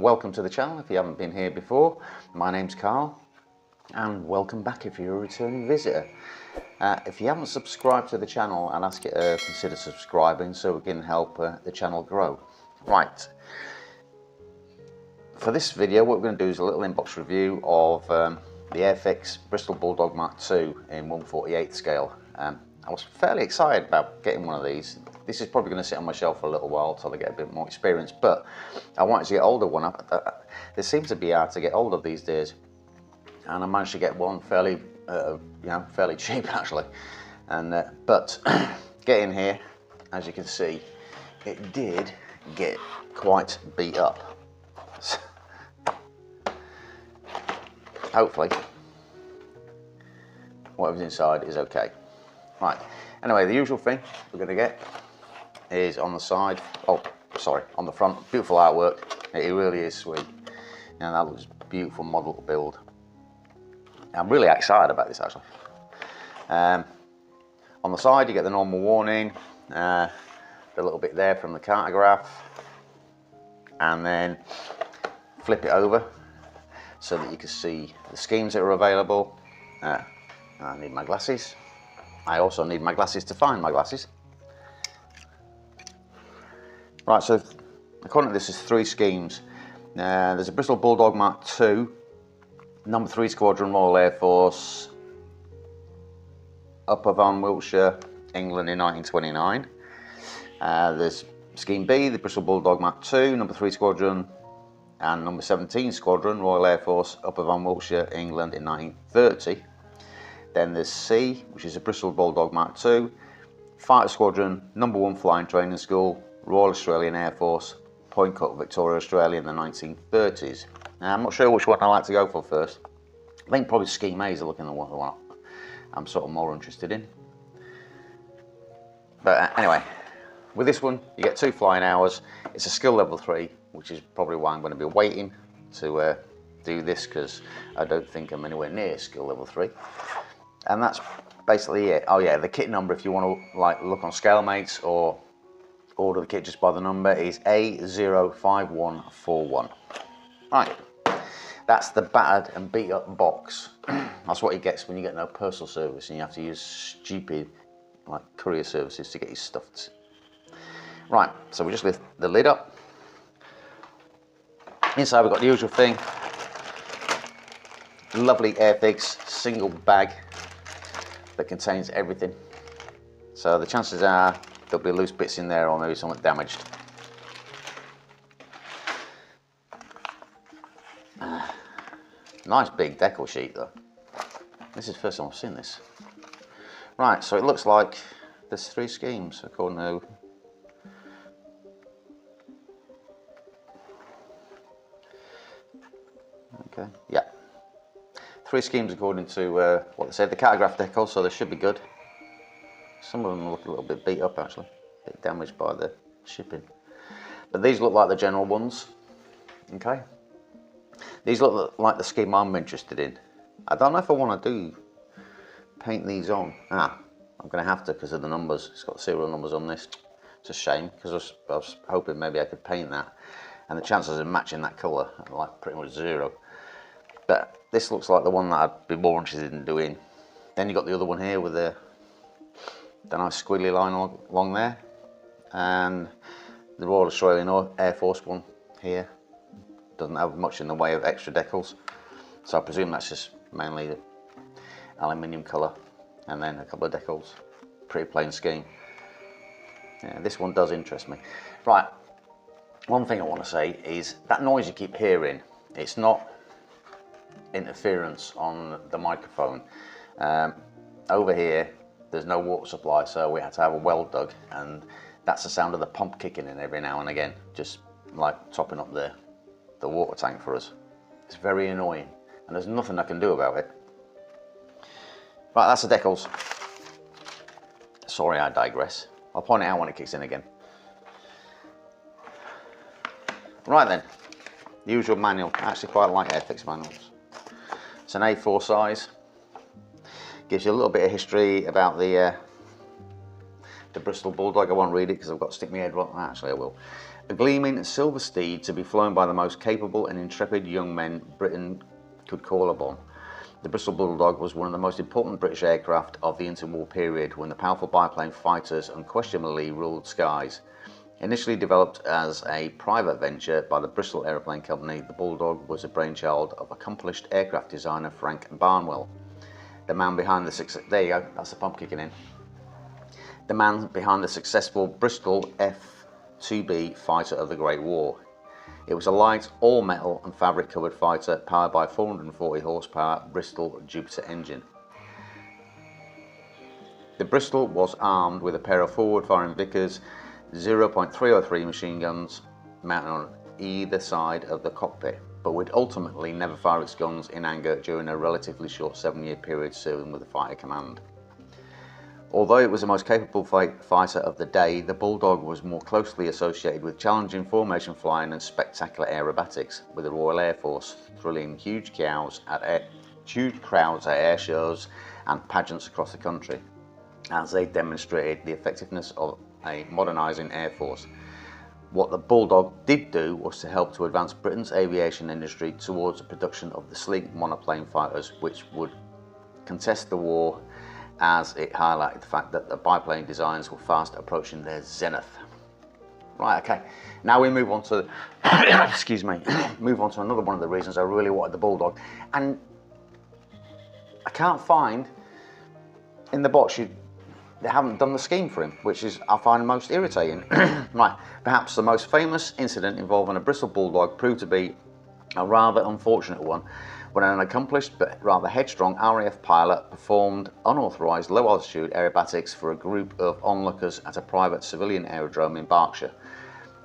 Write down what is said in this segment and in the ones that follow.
welcome to the channel if you haven't been here before. My name's Carl, and welcome back if you're a returning visitor. If you haven't subscribed to the channel, I'd ask you to consider subscribing so we can help the channel grow. Right, for this video what we're going to do is a little inbox review of the Airfix Bristol Bulldog MKII in 1/48 scale. I was fairly excited about getting one of these. This is probably going to sit on my shelf for a little while until I get a bit more experience, but I wanted to get older one. They seem to be hard to get hold of these days, and I managed to get one fairly fairly cheap actually. And but getting here, as you can see, it did get quite beat up. Hopefully whatever's inside is okay. Right, anyway, the usual thing we're going to get is on the side, on the front, beautiful artwork. It really is sweet, and that looks beautiful model to build. I'm really excited about this actually. On the side you get the normal warning, the little bit there from the cartograph, and then flip it over so that you can see the schemes that are available. I need my glasses. I also need my glasses to find my glasses. Right, so according to this, there's 3 schemes. There's a Bristol Bulldog MKII, number 3 Squadron, Royal Air Force, Upper Van Wiltshire, England in 1929. There's Scheme B, the Bristol Bulldog MKII, number 3 Squadron, and number 17 Squadron, Royal Air Force, Upper Van Wiltshire, England in 1930. Then there's C, which is a Bristol Bulldog MKII, Fighter Squadron, number 1 Flying Training School, Royal Australian Air Force, Point Cook, Victoria, Australia in the 1930s. Now, I'm not sure which one I like to go for first. I think probably Scheme A is looking the one I'm sort of more interested in. But anyway, with this one, you get 2 flying hours. It's a skill level 3, which is probably why I'm going to be waiting to do this, because I don't think I'm anywhere near skill level 3. And that's basically it. Oh yeah, the kit number, if you want to like look on ScaleMates or order the kit just by the number, is A05141. Right, that's the battered and beat up box. That's what it gets when you get no postal service and you have to use stupid like courier services to get your stuff. Right, so we just lift the lid up. Inside we've got the usual thing. Lovely Airfix single bag that contains everything. So the chances are there'll be loose bits in there or maybe something damaged. Nice big decal sheet though. This is the first time I've seen this. Right, so it looks like there's 3 schemes according to okay, yeah. 3 schemes according to what they said. The cartograph decal, so they should be good. Some of them look a little bit beat up actually, a bit damaged by the shipping. But these look like the general ones. Okay. These look like the scheme I'm interested in. I don't know if I want to paint these on. I'm going to have to because of the numbers. It's got serial numbers on this. It's a shame because I was hoping maybe I could paint that, and the chances of matching that colour are like pretty much 0. But this looks like the one that I'd be more interested in doing. Then you got the other one here with the nice squiggly line along there, and the Royal Australian Air Force one here doesn't have much in the way of extra decals, so I presume that's just mainly the aluminium colour and then a couple of decals. Pretty plain scheme. Yeah, this one does interest me. Right, one thing I want to say is that noise you keep hearing, it's not interference on the microphone. Over here there's no water supply, so we had to have a well dug, and that's the sound of the pump kicking in every now and again, just like topping up the water tank for us. It's very annoying and there's nothing I can do about it. Right, that's the decals. Sorry, I digress. I'll point it out when it kicks in again. Right then, the usual manual. I actually quite like Airfix manuals. It's an A4 size. Gives you a little bit of history about the Bristol Bulldog. I won't read it because I've got to stick my head right. Actually, I will. A gleaming silver steed to be flown by the most capable and intrepid young men Britain could call upon. The Bristol Bulldog was one of the most important British aircraft of the interwar period, when the powerful biplane fighters unquestionably ruled skies. Initially developed as a private venture by the Bristol Aeroplane Company, the Bulldog was a brainchild of accomplished aircraft designer Frank Barnwell. The man behind the success... There you go, that's the pump kicking in. The man behind the successful Bristol F-2B fighter of the Great War. It was a light, all-metal and fabric-covered fighter powered by a 440 horsepower Bristol Jupiter engine. The Bristol was armed with a pair of forward-firing Vickers 0.303 machine guns mounted on either side of the cockpit, but would ultimately never fire its guns in anger during a relatively short 7-year period serving with the Fighter Command. Although it was the most capable fighter of the day, the Bulldog was more closely associated with challenging formation flying and spectacular aerobatics, with the Royal Air Force thrilling huge crowds at air shows and pageants across the country, as they demonstrated the effectiveness of a modernising Air Force. What the Bulldog did do was to help to advance Britain's aviation industry towards the production of the sleek monoplane fighters, which would contest the war, as it highlighted the fact that the biplane designs were fast approaching their zenith. Right, okay, now we move on to excuse me, move on to another one of the reasons I really wanted the Bulldog, and I can't find in the box they haven't done the scheme for him, which is I find most irritating. Right, perhaps the most famous incident involving a Bristol Bulldog proved to be a rather unfortunate one, when an accomplished but rather headstrong RAF pilot performed unauthorised low-altitude aerobatics for a group of onlookers at a private civilian aerodrome in Berkshire,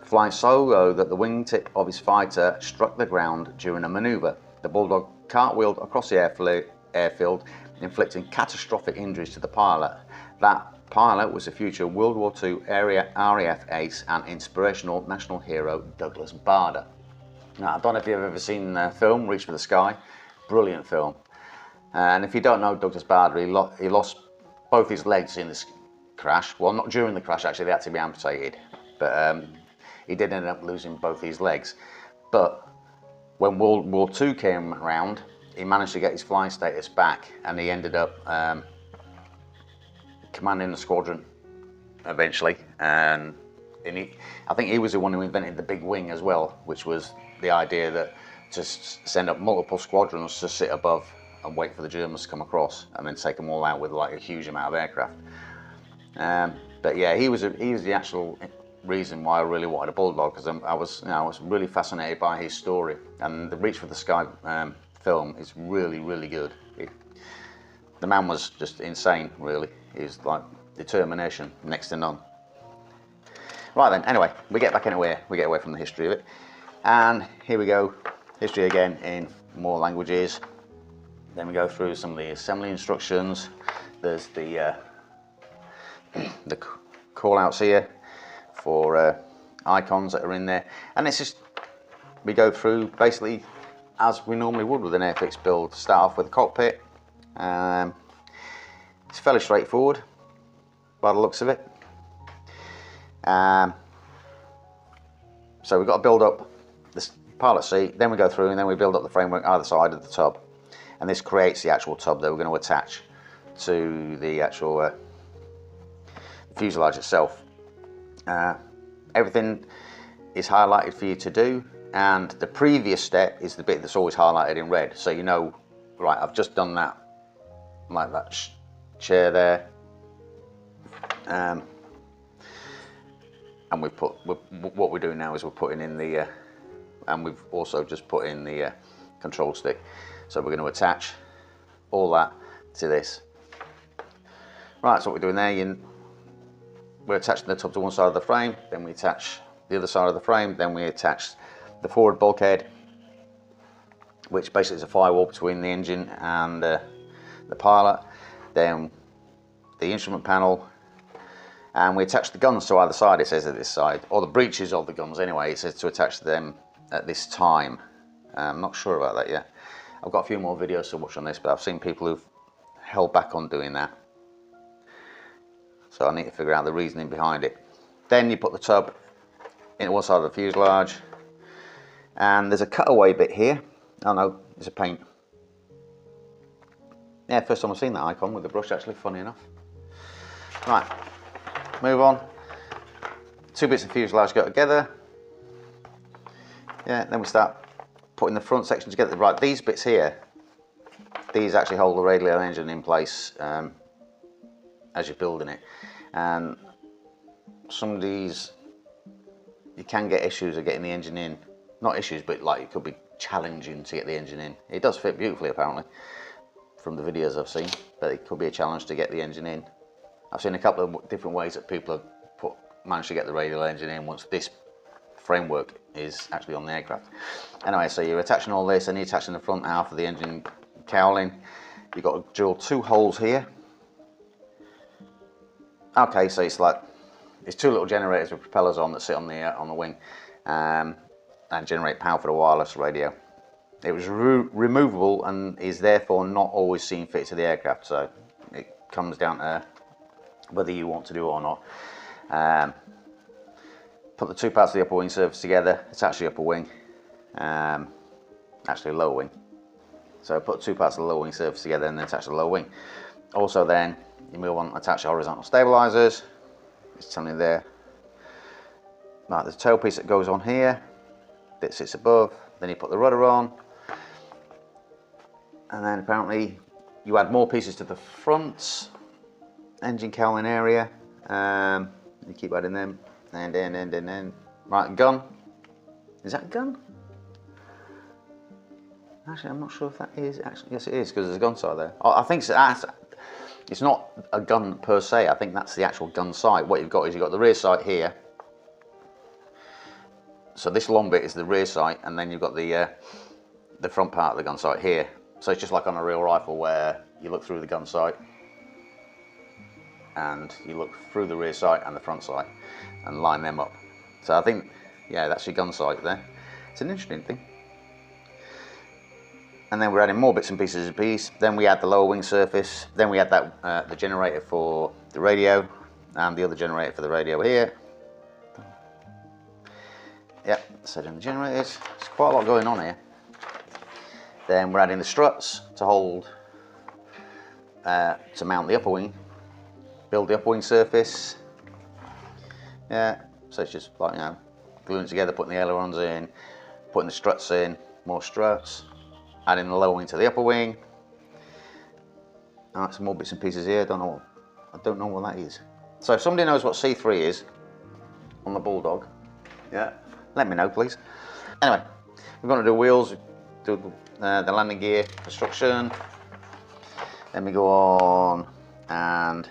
flying so low that the wingtip of his fighter struck the ground during a manoeuvre. The Bulldog cartwheeled across the airfield, inflicting catastrophic injuries to the pilot. That pilot was a future World War II RAF ace and inspirational national hero Douglas Bader. Now, I don't know if you've ever seen the film Reach for the Sky. Brilliant film. And if you don't know Douglas Bader, he lost both his legs in this crash. Well, not during the crash, actually, they had to be amputated. But he did end up losing both his legs. But when World War II came around, he managed to get his flying status back, and he ended up commanding the squadron eventually. And I think he was the one who invented the big wing as well, which was the idea that to send up multiple squadrons to sit above and wait for the Germans to come across and then take them all out with like a huge amount of aircraft. But yeah, he was the actual reason why I really wanted a Bulldog, because I was really fascinated by his story, and the Reach for the Sky film is really, really good. The man was just insane, really. He's like determination next to none. Right then, anyway, we get back anywhere. We get away from the history of it, and here we go. History again in more languages. Then we go through some of the assembly instructions. There's the call outs here for icons that are in there, and it's just, we go through basically as we normally would with an Airfix build. Start off with the cockpit. It's fairly straightforward by the looks of it. So we've got to build up this pilot seat, then we go through and then we build up the framework either side of the tub, and this creates the actual tub that we're going to attach to the actual fuselage itself. Everything is highlighted for you to do, and the previous step is the bit that's always highlighted in red, so you know, right, I've just done that, like that chair there, and we've put, what we're doing now is we're putting in the and we've also just put in the control stick, so we're going to attach all that to this. Right, so what we're doing there, we're attaching the tub to one side of the frame, then we attach the other side of the frame, then we attach the forward bulkhead, which basically is a firewall between the engine and the pilot, then the instrument panel, and we attach the guns to either side. It says at this side, or the breeches of the guns anyway, it says to attach them at this time. I'm not sure about that yet. I've got a few more videos to watch on this, but I've seen people who've held back on doing that, so I need to figure out the reasoning behind it. Then you put the tub in one side of the fuselage. And there's a cutaway bit here. Oh no, it's a paint. Yeah, first time I've seen that icon with the brush actually, funny enough. Right, move on. Two bits of fuselage go together. Yeah, then we start putting the front section together. Right, these bits here, these actually hold the radial engine in place as you're building it. And some of these, you can get issues of getting the engine in. Not issues, but like it could be challenging to get the engine in. It does fit beautifully apparently, from the videos I've seen, but it could be a challenge to get the engine in. I've seen a couple of different ways that people have managed to get the radial engine in once this framework is actually on the aircraft. Anyway, so you're attaching all this and you're attaching the front half of the engine cowling. You've got to drill 2 holes here. Okay, so it's 2 little generators with propellers on that sit on the wing and generate power for the wireless radio. It was removable and is therefore not always seen fit to the aircraft, so it comes down to whether you want to do it or not. Put the 2 parts of the upper wing surface together, attach the upper wing, actually lower wing. So put 2 parts of the lower wing surface together and then attach the lower wing. Also then, you move on, attach the horizontal stabilizers. It's telling you there. Right, there's a tailpiece that goes on here, that sits above, then you put the rudder on. And then apparently you add more pieces to the front engine cowling area. You keep adding them, and then. Right, gun. Is that a gun? Actually, I'm not sure if that is. Actually, yes, it is, because there's a gun sight there. I think it's not a gun per se. I think that's the actual gun sight. What you've got is you've got the rear sight here. So this long bit is the rear sight, and then you've got the front part of the gun sight here. So it's just like on a real rifle where you look through the gun sight and you look through the rear sight and the front sight and line them up. So I think, yeah, that's your gun sight there. It's an interesting thing. And then we're adding more bits and pieces of piece. Then we add the lower wing surface. Then we add that the generator for the radio and the other generator for the radio here. Yep, setting the generators. There's quite a lot going on here. Then we're adding the struts to hold, to mount the upper wing, build the upper wing surface. Yeah, so it's just like, gluing it together, putting the ailerons in, putting the struts in, more struts, adding the lower wing to the upper wing. Alright, some more bits and pieces here. I don't know what that is. So if somebody knows what C3 is on the Bulldog, yeah, let me know please. Anyway, we're going to do wheels, do the landing gear construction. Then we go on and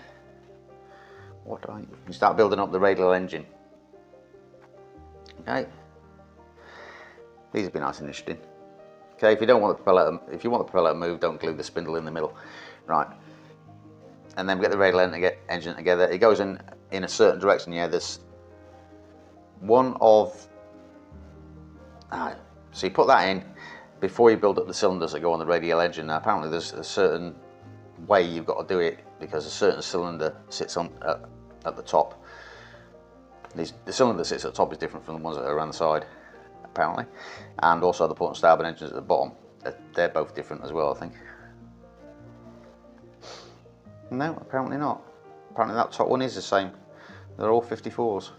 you start building up the radial engine. Okay, these would be nice and interesting. Okay, if you don't want the propeller to move, don't glue the spindle in the middle. Right, and then we get the radial engine together. It goes in a certain direction. Yeah, there's one of. So you put that in before you build up the cylinders that go on the radial engine. Now apparently there's a certain way you've got to do it because a certain cylinder sits on at the top. The cylinder that sits at the top is different from the ones that are around the side, apparently, and also the port and starboard engines at the bottom. They're both different as well, I think. No, apparently not. Apparently that top one is the same. They're all 54s,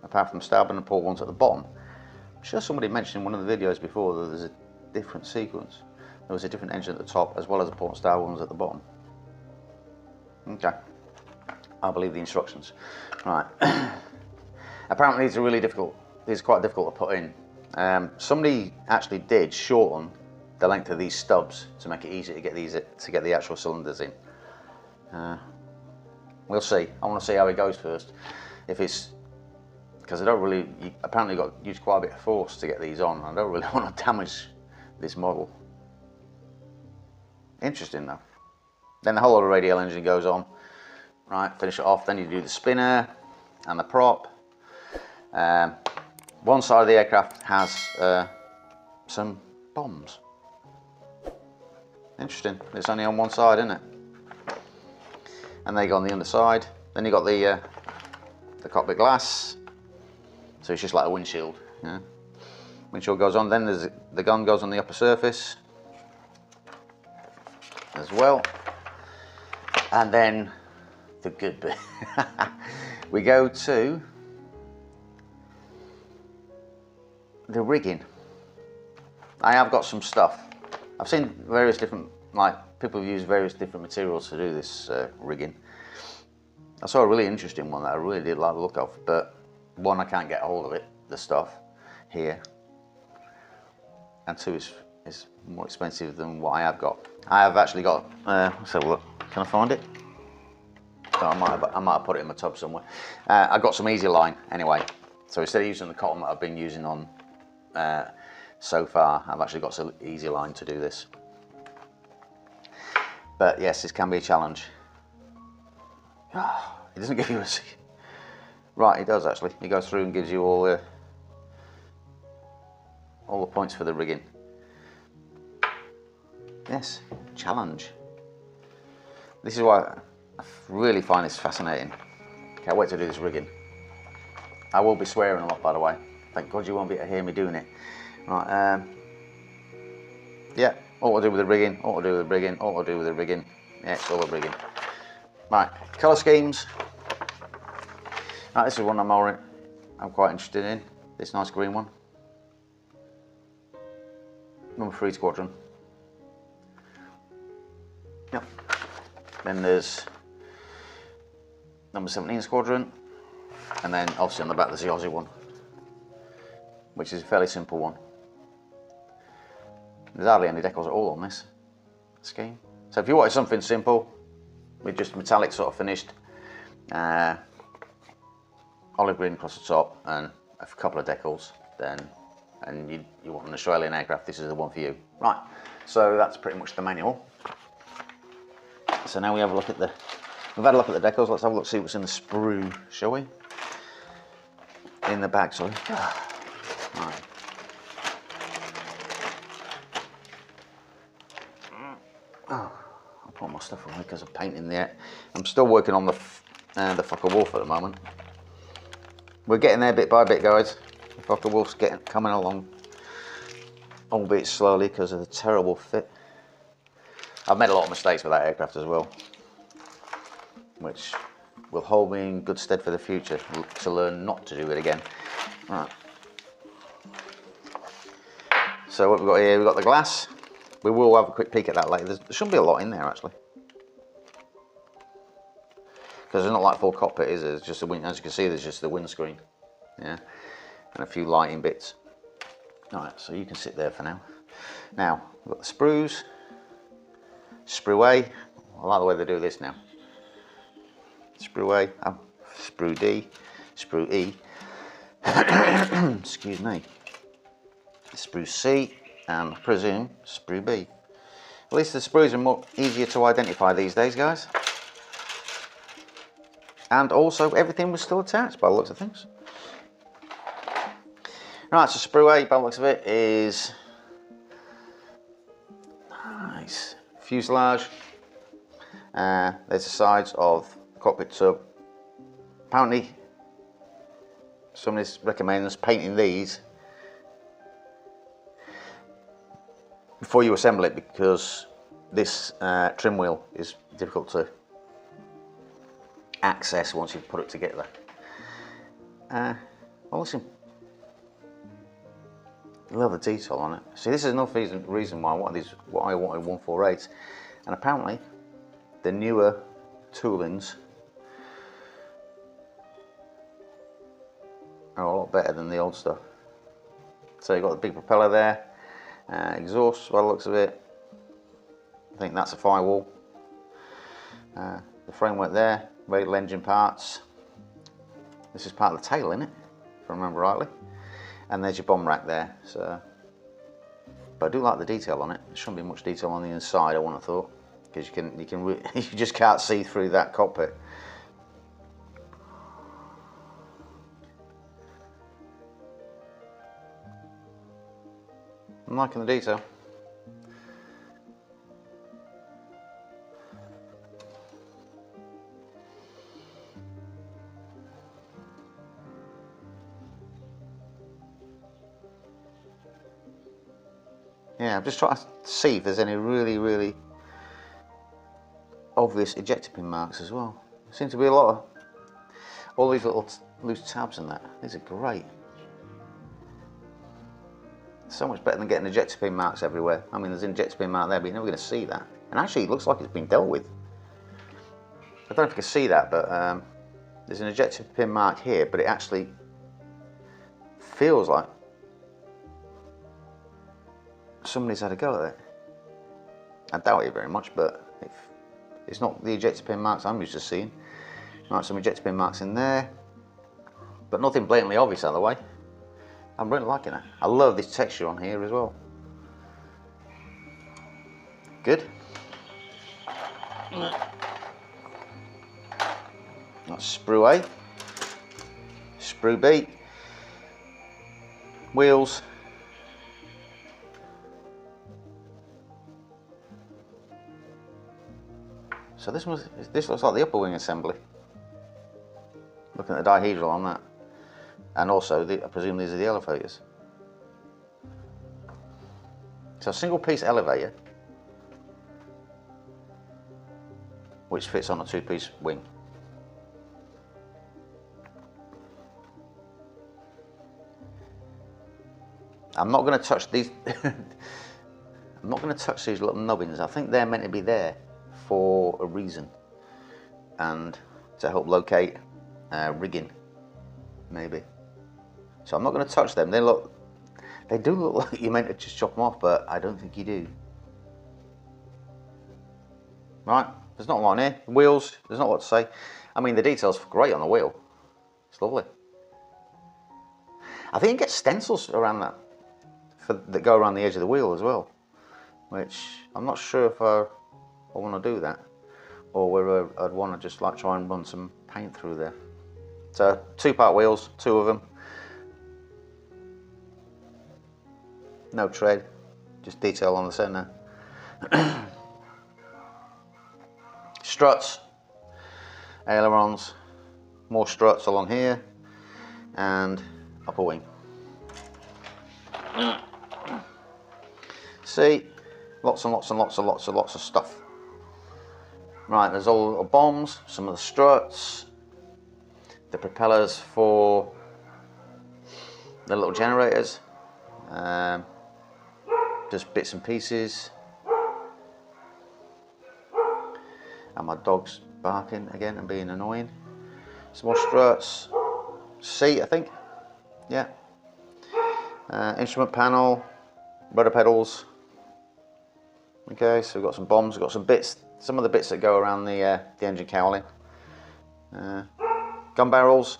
apart from starboard and port ones at the bottom. I'm sure somebody mentioned in one of the videos before that there's a different sequence. There was a different engine at the top as well as the port and starboard ones at the bottom. Okay, I believe the instructions. Right. Apparently these are really difficult. These are quite difficult to put in. Somebody actually did shorten the length of these stubs to make it easier to get the actual cylinders in. We'll see. I want to see how it goes first. If it's because I don't really. You apparently got to use quite a bit of force to get these on. I don't really want to damage this model. Interesting though. Then the whole other radial engine goes on. Right, finish it off. Then you do the spinner and the prop. One side of the aircraft has some bombs. Interesting. It's only on one side, isn't it? And they go on the underside. Then you got the cockpit glass. So it's just like a windshield. Yeah. Windshield goes on, then there's the gun goes on the upper surface as well. And then the good bit. We go to the rigging. I have got some stuff. I've seen various different, like, people use various different materials to do this rigging. I saw a really interesting one that I really did like the look of, but one, I can't get hold of it, the stuff here, and two, it's more expensive than what I have got. I have actually got, let's have a look, can I find it? So I might have put it in my tub somewhere. I got some Easy Line anyway, so instead of using the cotton that I've been using on so far, I've actually got some Easy Line to do this. But yes, this can be a challenge. It doesn't give you a... Right, it does actually. It goes through and gives you all the points for the rigging. Yes, challenge. This is why I really find this fascinating. Can't wait to do this rigging. I will be swearing a lot, by the way. Thank God you won't be able to hear me doing it. Right, yeah, all to do with the rigging, all to do with the rigging, all to do with the rigging. Yeah, it's all the rigging. Right, colour schemes. Right, this is one I'm quite interested in. This nice green one. Number 3 squadron. Yep. Then there's number 17 squadron, and then obviously on the back there's the Aussie one, which is a fairly simple one. There's hardly any decals at all on this scheme. So if you wanted something simple with just metallic sort of finished, olive green across the top and a couple of decals, then, and you want an Australian aircraft, this is the one for you. Right, so that's pretty much the manual. So now we have a look at we've had a look at the decals, let's have a look, see what's in the sprue, shall we? In the bag, sorry. Right. Oh, I'll put my stuff away because I'm painting there. I'm still working on the Fokker Wolf at the moment. We're getting there bit by bit, guys. The Fokker Wolf's coming along, albeit slowly because of the terrible fit. I've made a lot of mistakes with that aircraft as well, which will hold me in good stead for the future to learn not to do it again. Right. So what we've got here, we've got the glass. We will have a quick peek at that later. There shouldn't be a lot in there actually, because it's not like full cockpit, is it? It's just as you can see, there's just the windscreen, yeah, and a few lighting bits. All right, so you can sit there for now. Now we've got the sprues. Sprue A, I like the way they do this now. Sprue A, sprue D, sprue E, excuse me, sprue C, and I presume sprue B. At least the sprues are easier to identify these days, guys. And also everything was still attached by the looks of things. Right, so sprue A by the looks of it is nice. Fuselage. There's the sides of the cockpit tub. Apparently, somebody's recommending us painting these before you assemble it, because this trim wheel is difficult to access once you've put it together. Well, listen, love the detail on it. See, this is another reason why I wanted 148s, and apparently the newer toolings are a lot better than the old stuff. So you've got the big propeller there, exhaust by the looks of it. I think that's a firewall. The framework there, radial engine parts. This is part of the tail, isn't it? If I remember rightly. And there's your bomb rack there. So, but I do like the detail on it. There shouldn't be much detail on the inside, I wouldn't have thought, because you just can't see through that cockpit. I'm liking the detail. Yeah, I'm just trying to see if there's any really obvious ejector pin marks as well. There seems to be a lot of all these little loose tabs and that. These are great. So much better than getting ejector pin marks everywhere. I mean, there's an ejector pin mark there, but you're never going to see that. And actually, it looks like it's been dealt with. I don't know if you can see that, but there's an ejector pin mark here, but it actually feels like somebody's had a go at it. I doubt it very much, but it's not the ejector pin marks I'm used to seeing. Right, some ejector pin marks in there, but nothing blatantly obvious out of the way. I'm really liking it. I love this texture on here as well. Good. That's sprue A, sprue B, wheels, so this looks like the upper wing assembly. Looking at the dihedral on that, and also I presume these are the elevators. So a single piece elevator, which fits on a two-piece wing. I'm not going to touch these. I'm not going to touch these little nubbins. I think they're meant to be there for a reason, and to help locate rigging, maybe. So I'm not going to touch them. They do look like you meant to just chop them off, but I don't think you do. Right, there's not a lot on here. Wheels, there's not a lot to say. I mean, the detail's great on the wheel. It's lovely. I think you get stencils around that that go around the edge of the wheel as well, which I'm not sure if I want to do that, or whether I'd want to just like try and run some paint through there. So 2-part wheels, 2 of them. No tread, just detail on the centre. Struts, ailerons, more struts along here, and upper wing. See, lots and lots and lots and lots and lots of stuff. Right, there's all the little bombs, some of the struts, the propellers for the little generators, just bits and pieces. And my dog's barking again and being annoying. Some more struts, seat I think, yeah. Instrument panel, rudder pedals. Okay, so we've got some bombs, we've got some bits, some of the bits that go around the engine cowling. Gun barrels,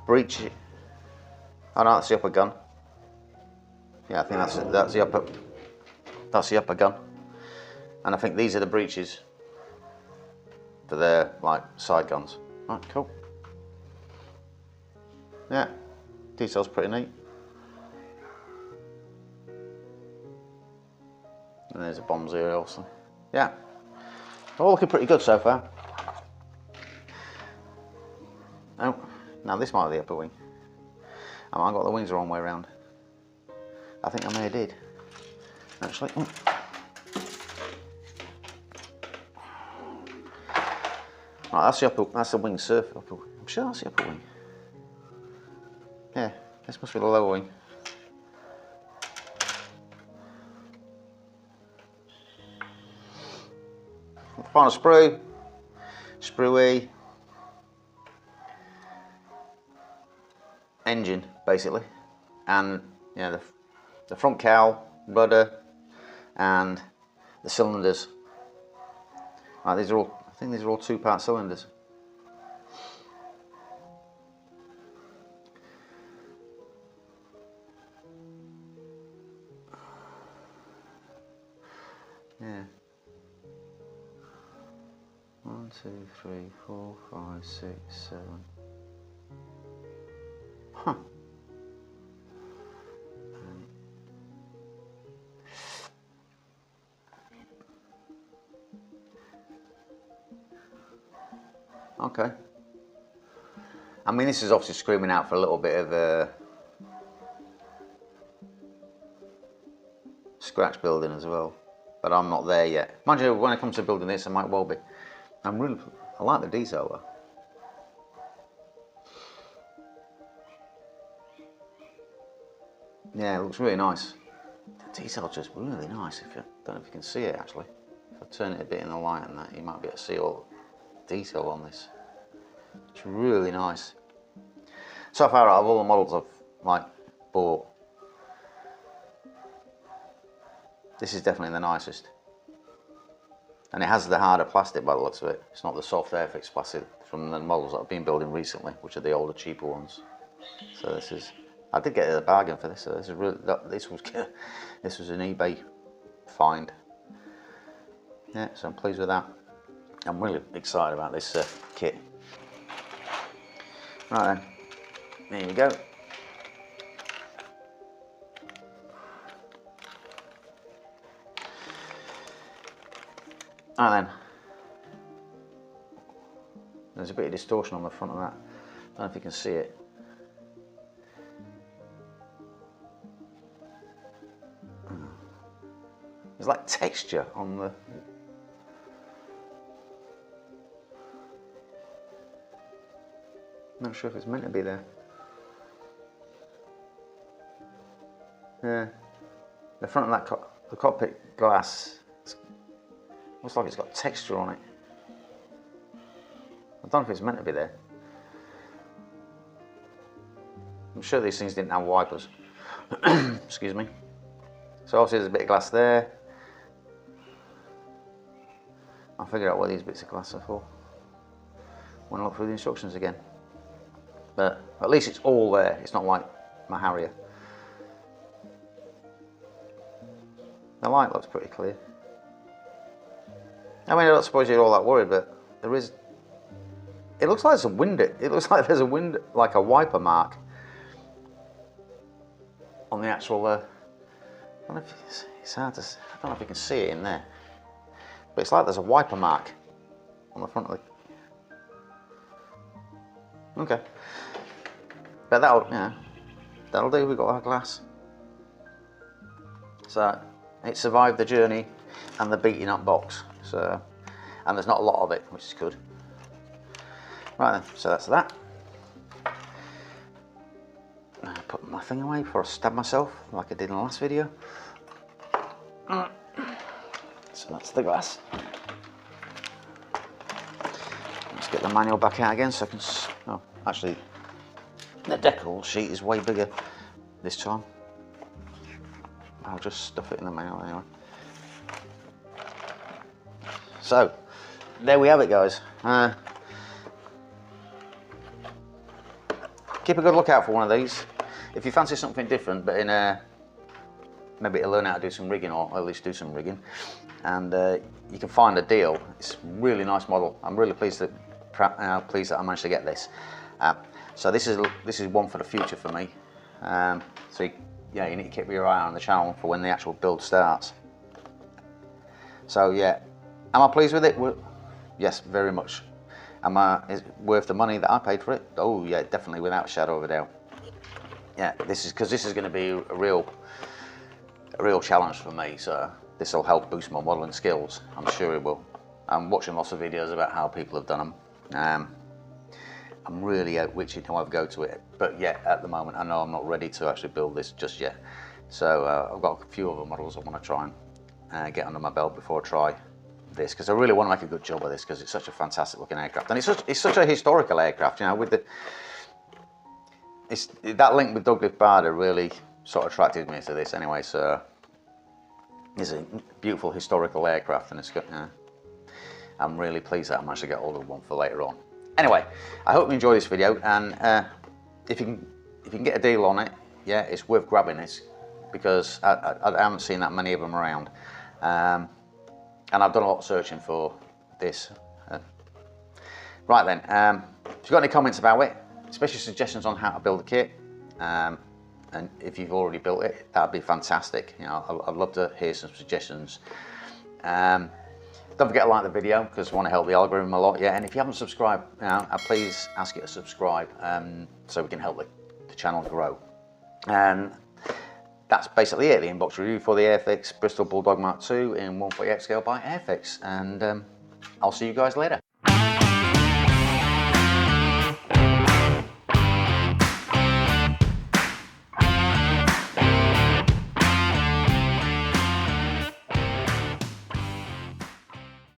breech. Oh no, that's the upper gun. Yeah, I think that's the upper gun. And I think these are the breeches for their like side guns. Right, cool. Yeah, detail's pretty neat. And there's the bombs here also. Yeah, all looking pretty good so far. Oh, now this might be the upper wing. I might have got the wings the wrong way around. I think I may have did, actually. Right, that's the wing surface. I'm sure that's the upper wing. Yeah, this must be the lower wing. Final sprue, sprue E, engine basically, and yeah, the front cowl, rudder, and the cylinders. Right, these are all. I think these are all 2-part cylinders. Yeah. 1, 2, 3, 4, 5, 6, 7. Huh. Okay. I mean, this is obviously screaming out for a little bit of scratch building as well, but I'm not there yet. Mind you, when it comes to building this, I might well be. I like the detail though. Yeah, it looks really nice. The detail's just really nice. If you don't know if you can see it actually. If I turn it a bit in the light and that, you might be able to see all the detail on this. It's really nice. So far, out of all the models I've bought, this is definitely the nicest. And it has the harder plastic by the looks of it. It's not the soft Airfix plastic from the models that I've been building recently, which are the older, cheaper ones. So this is, I did get a bargain for this. So this is really, this was an eBay find. Yeah, so I'm pleased with that. I'm really excited about this kit. Right then, here we go. Right then, there's a bit of distortion on the front of that. I don't know if you can see it. There's like texture on the... Not sure if it's meant to be there. Yeah, the front of that the cockpit glass looks like it's got texture on it. I don't know if it's meant to be there. I'm sure these things didn't have wipers. Excuse me. So obviously there's a bit of glass there. I'll figure out what these bits of glass are for when I look through the instructions again. But at least it's all there. It's not like my Harrier. The light looks pretty clear. I mean, I don't suppose you're all that worried, but there is... It looks like there's a window. It looks like there's a window, like a wiper mark on the actual... I don't know if it's hard to... I don't know if you can see it in there. But it's like there's a wiper mark on the front of the... Okay. But that'll do. We've got our glass. So it survived the journey and the beating up box. So, and there's not a lot of it, which is good. Right then, so that's that. I put my thing away before I stab myself, like I did in the last video. So that's the glass. Let's get the manual back out again so I can... Oh, actually, the decal sheet is way bigger this time. I'll just stuff it in the manual anyway. So, there we have it, guys. Keep a good lookout for one of these. If you fancy something different, but in maybe to learn how to do some rigging, or at least do some rigging, and you can find a deal. It's a really nice model. I'm really pleased that I managed to get this. So this is one for the future for me. So you need to keep your eye on the channel for when the actual build starts. So yeah, am I pleased with it? Yes, very much. Is it worth the money that I paid for it? Oh yeah, definitely, without a shadow of a doubt. Yeah, this is going to be a real challenge for me. So this will help boost my modelling skills. I'm sure it will. I'm watching lots of videos about how people have done them. I'm really outwitching how I go to it, but yeah, at the moment I know I'm not ready to actually build this just yet. So I've got a few other models I want to try and get under my belt before I try this, because I really want to make a good job of this, because it's such a fantastic looking aircraft, and it's such a historical aircraft. You know, with that link with Douglas Bader really sort of attracted me to this anyway. So it's a beautiful historical aircraft, and it's got. I'm really pleased that I managed to get hold of one for later on. Anyway, I hope you enjoy this video, and if you can get a deal on it, yeah, it's worth grabbing this, because I haven't seen that many of them around, and I've done a lot of searching for this. Right then, if you've got any comments about it, especially suggestions on how to build a kit, and if you've already built it, that'd be fantastic. You know, I'd love to hear some suggestions. Don't forget to like the video, because I want to help the algorithm a lot. Yeah, and if you haven't subscribed, I please ask you to subscribe, so we can help the channel grow. And that's basically it, the inbox review for the Airfix Bristol Bulldog Mark II in 1/48 scale by Airfix, and I'll see you guys later.